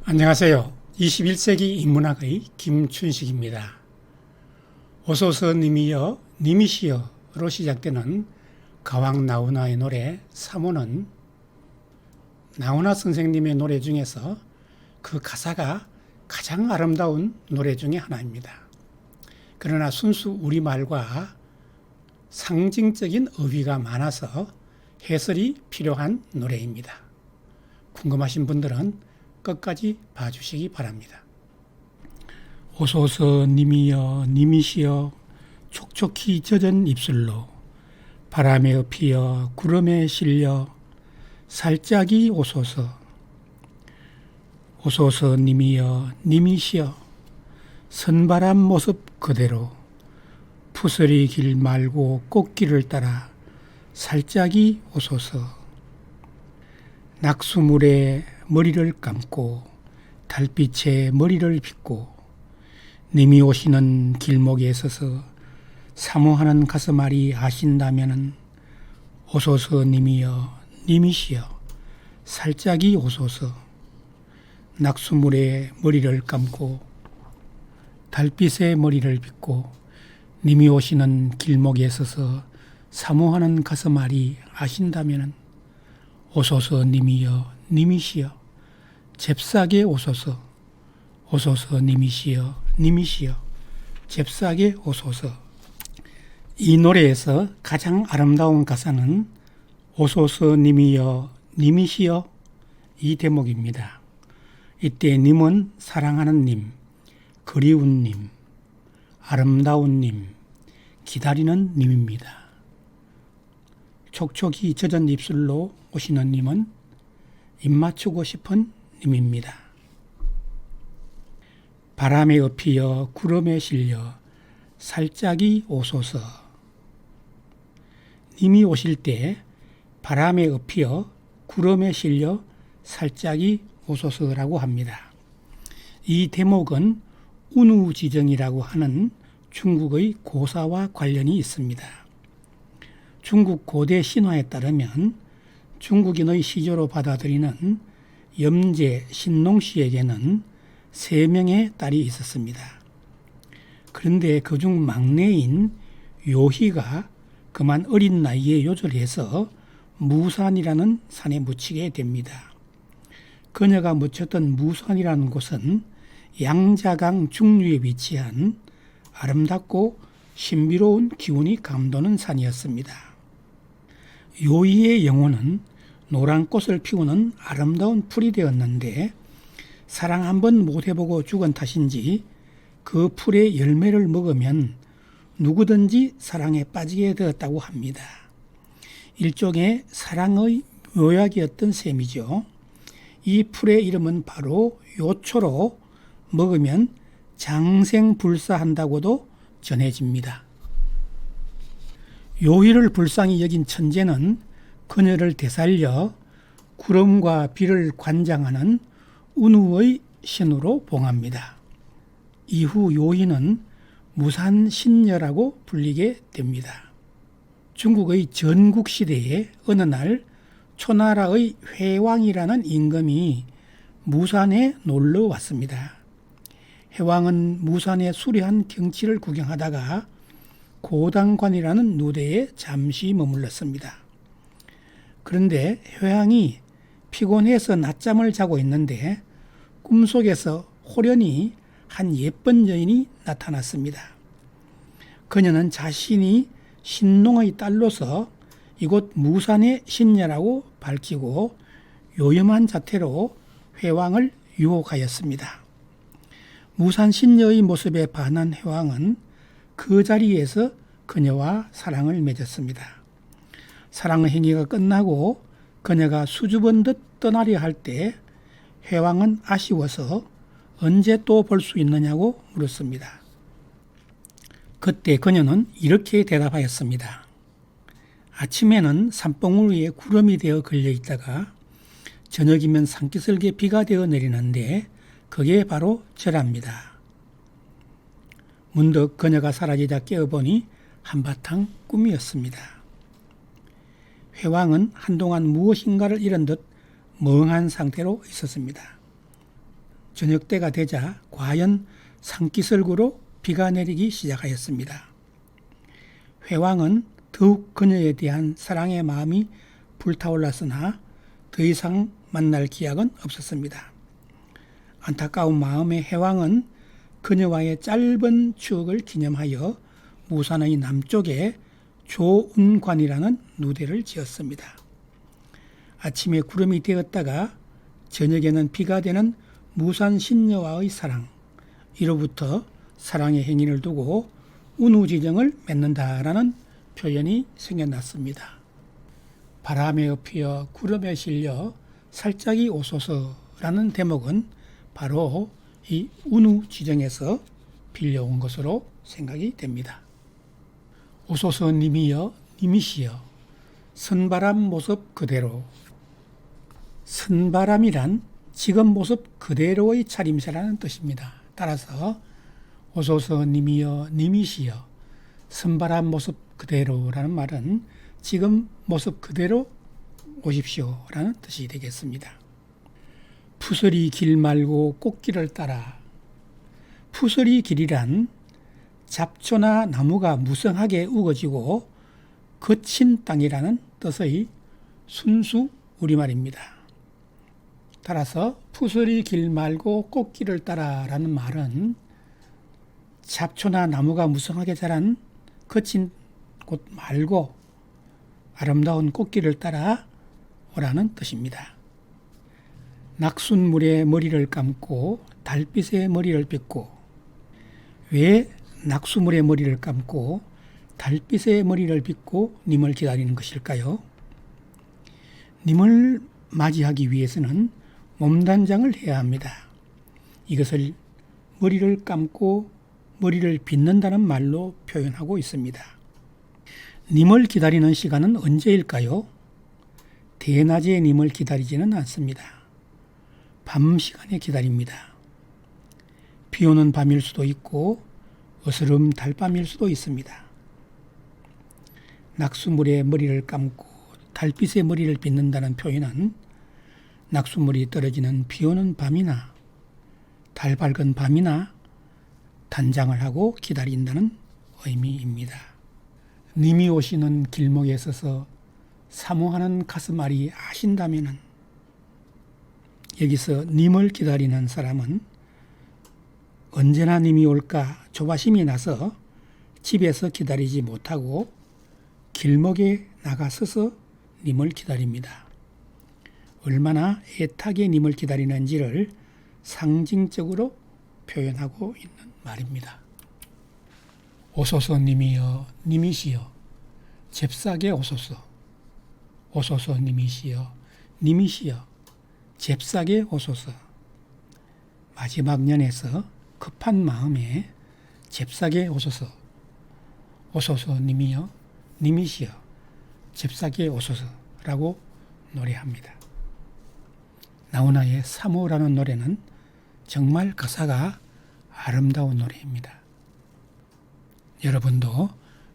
안녕하세요. 21세기 인문학의 김춘식입니다. 오소서 님이여 님이시여로 시작되는 가왕 나훈아의 노래 3호는 나훈아 선생님의 노래 중에서 그 가사가 가장 아름다운 노래 중에 하나입니다. 그러나 순수 우리말과 상징적인 어휘가 많아서 해설이 필요한 노래입니다. 궁금하신 분들은 끝까지 봐주시기 바랍니다. 오소서 님이여 님이시여 촉촉히 젖은 입술로 바람에 엎이여 구름에 실려 살짝이 오소서. 오소서 님이여 님이시여 선바람 모습 그대로 푸슬이 길 말고 꽃길을 따라 살짝이 오소서. 낙수물에 머리를 감고 달빛에 머리를 빗고 님이 오시는 길목에 서서 사모하는 가슴앓이 아신다면은 오소서 님이여 님이시여 살짝이 오소서. 낙수물에 머리를 감고 달빛에 머리를 빗고 님이 오시는 길목에 서서 사모하는 가슴앓이 아신다면은 오소서 님이여 님이시여 잽싸게 오소서. 오소서 님이시여 님이시여 잽싸게 오소서. 이 노래에서 가장 아름다운 가사는 오소서 님이여 님이시여 이 대목입니다. 이때 님은 사랑하는 님, 그리운 님, 아름다운 님, 기다리는 님입니다. 촉촉히 젖은 입술로 오시는 님은 입 맞추고 싶은 님입니다. 바람에 엎이여 구름에 실려 살짝이 오소서. 님이 오실 때 바람에 엎이여 구름에 실려 살짝이 오소서라고 합니다. 이 대목은 운우지정이라고 하는 중국의 고사와 관련이 있습니다. 중국 고대 신화에 따르면 중국인의 시조로 받아들이는 염제 신농씨에게는 3명의 딸이 있었습니다. 그런데 그중 막내인 요희가 그만 어린 나이에 요절해서 무산이라는 산에 묻히게 됩니다. 그녀가 묻혔던 무산이라는 곳은 양자강 중류에 위치한 아름답고 신비로운 기운이 감도는 산이었습니다. 요희의 영혼은 노란 꽃을 피우는 아름다운 풀이 되었는데 사랑 한번 못 해보고 죽은 탓인지 그 풀의 열매를 먹으면 누구든지 사랑에 빠지게 되었다고 합니다. 일종의 사랑의 묘약이었던 셈이죠. 이 풀의 이름은 바로 요초로 먹으면 장생불사한다고도 전해집니다. 요희를 불쌍히 여긴 천재는 그녀를 되살려 구름과 비를 관장하는 운우의 신으로 봉합니다. 이후 요희는 무산신녀라고 불리게 됩니다. 중국의 전국시대에 어느 날 초나라의 회왕이라는 임금이 무산에 놀러 왔습니다. 회왕은 무산의 수려한 경치를 구경하다가 고당관이라는 누대에 잠시 머물렀습니다. 그런데 회왕이 피곤해서 낮잠을 자고 있는데 꿈속에서 호련히 한 예쁜 여인이 나타났습니다. 그녀는 자신이 신농의 딸로서 이곳 무산의 신녀라고 밝히고 요염한 자태로 회왕을 유혹하였습니다. 무산 신녀의 모습에 반한 회왕은 그 자리에서 그녀와 사랑을 맺었습니다. 사랑 행위가 끝나고 그녀가 수줍은 듯 떠나려 할 때 회왕은 아쉬워서 언제 또 볼 수 있느냐고 물었습니다. 그때 그녀는 이렇게 대답하였습니다. 아침에는 산봉우리 위에 구름이 되어 걸려 있다가 저녁이면 산기슭에 비가 되어 내리는데 그게 바로 저랍니다. 문득 그녀가 사라지자 깨어보니 한바탕 꿈이었습니다. 회왕은 한동안 무엇인가를 잃은 듯 멍한 상태로 있었습니다. 저녁 때가 되자 과연 산기슭으로 비가 내리기 시작하였습니다. 회왕은 더욱 그녀에 대한 사랑의 마음이 불타올랐으나 더 이상 만날 기약은 없었습니다. 안타까운 마음의 회왕은 그녀와의 짧은 추억을 기념하여 무산의 남쪽에 조운관이라는 누대를 지었습니다. 아침에 구름이 되었다가 저녁에는 비가 되는 무산 신녀와의 사랑, 이로부터 사랑의 행위를 두고 운우지정을 맺는다라는 표현이 생겨났습니다. 바람에 엎여 구름에 실려 살짝이 오소서라는 대목은 바로 이 운우지정에서 빌려온 것으로 생각이 됩니다. 오소서 님이여 님이시여 선바람 모습 그대로. 선바람이란 지금 모습 그대로의 차림새라는 뜻입니다. 따라서 오소서 님이여 님이시여 선바람 모습 그대로라는 말은 지금 모습 그대로 오십시오라는 뜻이 되겠습니다. 푸서리 길 말고 꽃길을 따라. 푸서리 길이란 잡초나 나무가 무성하게 우거지고 거친 땅이라는 뜻의 순수 우리말입니다. 따라서 푸서리 길 말고 꽃길을 따라라는 말은 잡초나 나무가 무성하게 자란 거친 곳 말고 아름다운 꽃길을 따라 오라는 뜻입니다. 낙순물에 머리를 감고 달빛에 머리를 빗고. 왜 낙수물에 머리를 감고 달빛에 머리를 빗고 님을 기다리는 것일까요? 님을 맞이하기 위해서는 몸단장을 해야 합니다. 이것을 머리를 감고 머리를 빗는다는 말로 표현하고 있습니다. 님을 기다리는 시간은 언제일까요? 대낮에 님을 기다리지는 않습니다. 밤 시간에 기다립니다. 비 오는 밤일 수도 있고 어스름 달밤일 수도 있습니다. 낙수물에 머리를 감고 달빛에 머리를 빗는다는 표현은 낙수물이 떨어지는 비 오는 밤이나 달 밝은 밤이나 단장을 하고 기다린다는 의미입니다. 님이 오시는 길목에 서서 사모하는 가슴앓이 아신다면은, 여기서 님을 기다리는 사람은 언제나 님이 올까 조바심이 나서 집에서 기다리지 못하고 길목에 나가서서 님을 기다립니다. 얼마나 애타게 님을 기다리는지를 상징적으로 표현하고 있는 말입니다. 오소서 님이여 님이시여 잽싸게 오소서. 오소서 님이시여 님이시여 잽싸게 오소서. 마지막 년에서 급한 마음에 잽싸게 오소서. 오소서 님이여 님이시여 잽싸게 오소서라고 노래합니다. 나훈아의 사모라는 노래는 정말 가사가 아름다운 노래입니다. 여러분도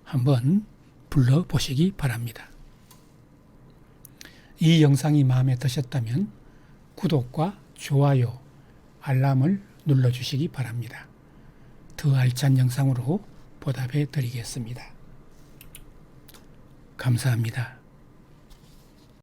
한번 불러보시기 바랍니다. 이 영상이 마음에 드셨다면 구독과 좋아요, 알람을 눌러주시기 바랍니다. 더 알찬 영상으로 보답해 드리겠습니다. 감사합니다.